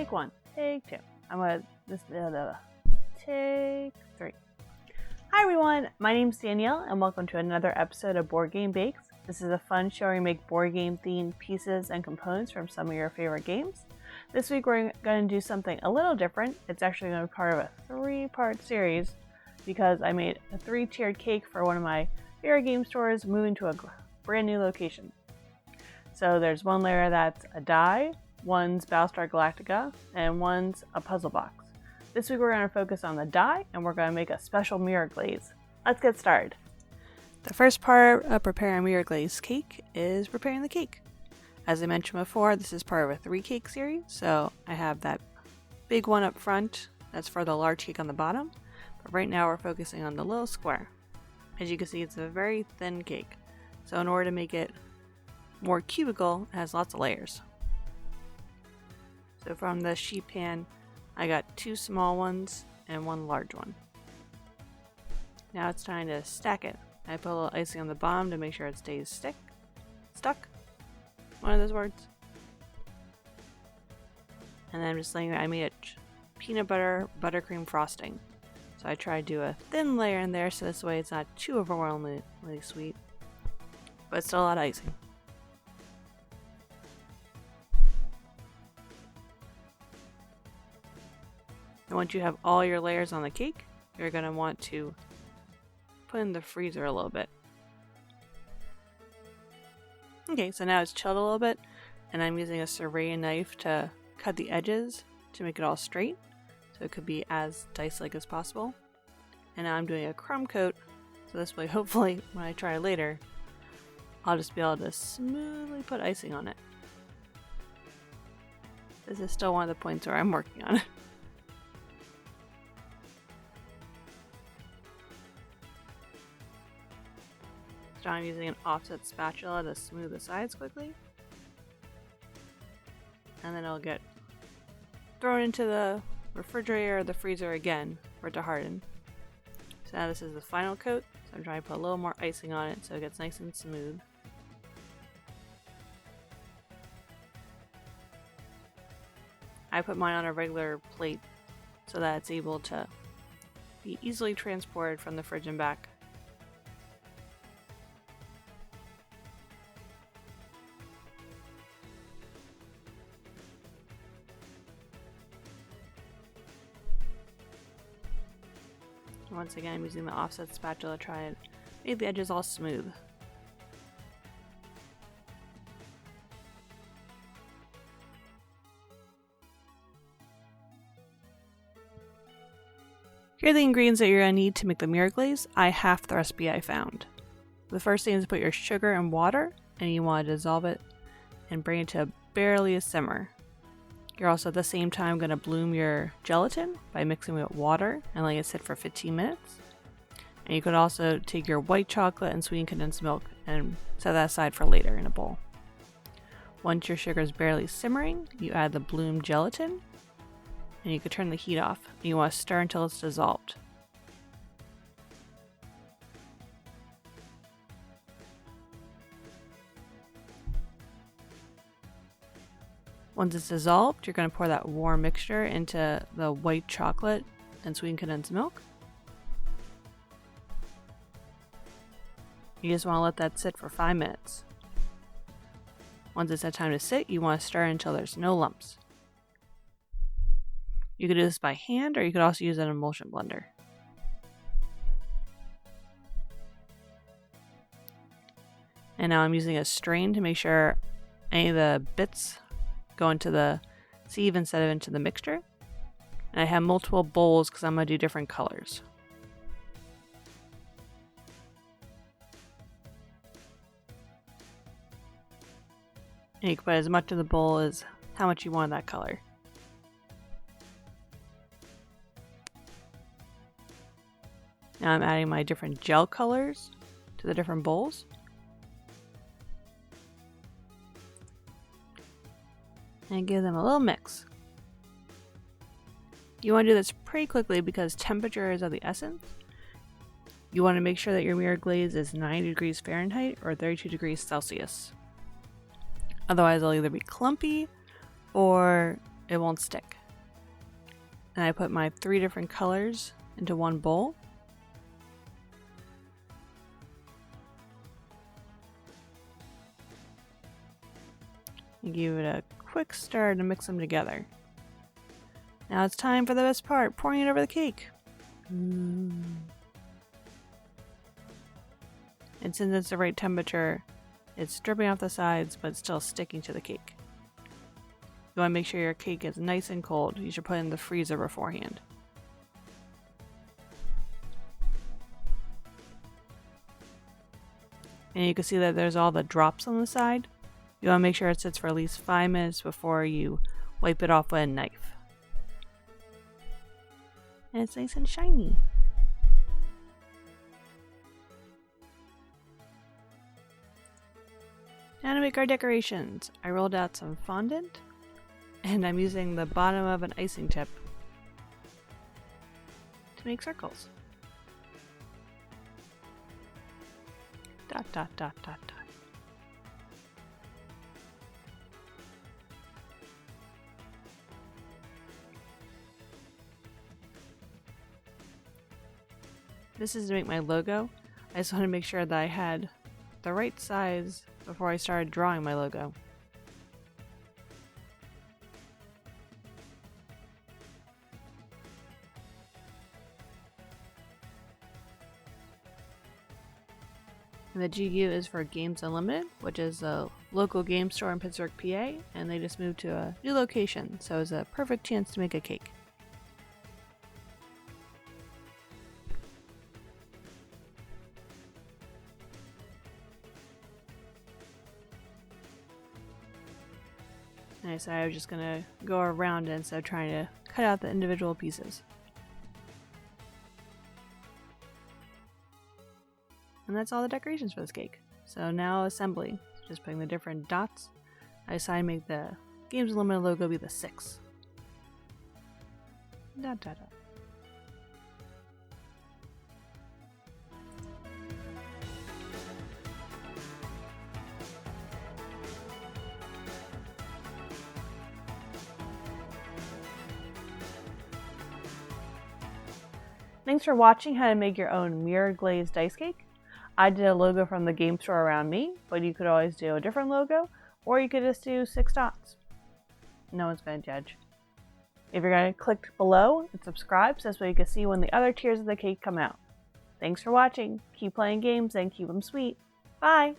Take one. Take two. Take three. Hi everyone, my name's Danielle and welcome to another episode of Board Game Bakes. This is a fun show where we make board game themed pieces and components from some of your favorite games. This week we're going to do something a little different. It's actually going to be part of a 3-part series because I made a 3-tiered cake for one of my favorite game stores moving to a brand new location. So there's one layer that's a die, one's Battlestar Galactica, and one's a puzzle box. This week we're going to focus on the die and we're going to make a special mirror glaze. Let's get started. The first part of preparing a mirror glaze cake is preparing the cake. As I mentioned before, this is part of a 3-cake series, so I have that big one up front that's for the large cake on the bottom, but right now we're focusing on the little square. As you can see, it's a very thin cake, so in order to make it more cubical, it has lots of layers. So from the sheet pan, I got 2 small ones and 1 large one. Now it's time to stack it. I put a little icing on the bottom to make sure it stays stuck. One of those words. And then I'm just laying it. I made it peanut butter buttercream frosting. So I try to do a thin layer in there so this way it's not too overwhelmingly sweet, but still a lot of icing. And once you have all your layers on the cake, you're going to want to put in the freezer a little bit. Okay, so now it's chilled a little bit, and I'm using a serrated knife to cut the edges to make it all straight, so it could be as dice-like as possible. And now I'm doing a crumb coat, so this way hopefully when I try later, I'll just be able to smoothly put icing on it. This is still one of the points where I'm working on it. So I'm using an offset spatula to smooth the sides quickly. And then it'll get thrown into the refrigerator or the freezer again for it to harden. So now this is the final coat, so I'm trying to put a little more icing on it so it gets nice and smooth. I put mine on a regular plate so that it's able to be easily transported from the fridge and back. Once again, I'm using the offset spatula to try and make the edges all smooth. Here are the ingredients that you're going to need to make the mirror glaze. I halved the recipe I found. The first thing is to put your sugar and water, and you want to dissolve it and bring it to barely a simmer. You're also at the same time going to bloom your gelatin by mixing it with water and letting it sit for 15 minutes. And you could also take your white chocolate and sweetened condensed milk and set that aside for later in a bowl. Once your sugar is barely simmering, you add the bloomed gelatin and you can turn the heat off. You want to stir until it's dissolved. Once it's dissolved, you're going to pour that warm mixture into the white chocolate and sweetened condensed milk. You just want to let that sit for 5 minutes. Once it's had time to sit, you want to stir until there's no lumps. You could do this by hand, or you could also use an emulsion blender. And now I'm using a strain to make sure any of the bits go into the sieve instead of into the mixture. And I have multiple bowls because I'm going to do different colors. And you can put as much of the bowl as how much you want of that color. Now I'm adding my different gel colors to the different bowls. And give them a little mix. You want to do this pretty quickly because temperature is of the essence. You want to make sure that your mirror glaze is 90 degrees Fahrenheit or 32 degrees Celsius. Otherwise it'll either be clumpy or it won't stick. And I put my 3 different colors into one bowl. And give it a quick stir to mix them together. Now it's time for the best part, pouring it over the cake. And since it's the right temperature, it's dripping off the sides but still sticking to the cake. You want to make sure your cake is nice and cold. You should put it in the freezer beforehand. And you can see that there's all the drops on the side. You want to make sure it sits for at least 5 minutes before you wipe it off with a knife. And it's nice and shiny. Now to make our decorations, I rolled out some fondant, and I'm using the bottom of an icing tip to make circles. Dot, dot, dot, dot, dot. This is to make my logo. I just wanted to make sure that I had the right size before I started drawing my logo. And the GU is for Games Unlimited, which is a local game store in Pittsburgh, PA, and they just moved to a new location, so it's a perfect chance to make a cake. And I decided I was just gonna go around it instead of trying to cut out the individual pieces. And that's all the decorations for this cake. So now assembly. Just putting the different dots. I decided to make the Games Unlimited logo be the 6. Dot, dot, dot. Thanks for watching how to make your own mirror glazed dice cake. I did a logo from the game store around me, but you could always do a different logo, or you could just do 6 dots. No one's gonna judge. If you're gonna click below and subscribe, so this way you can see when the other tiers of the cake come out. Thanks for watching. Keep playing games and keep them sweet. Bye!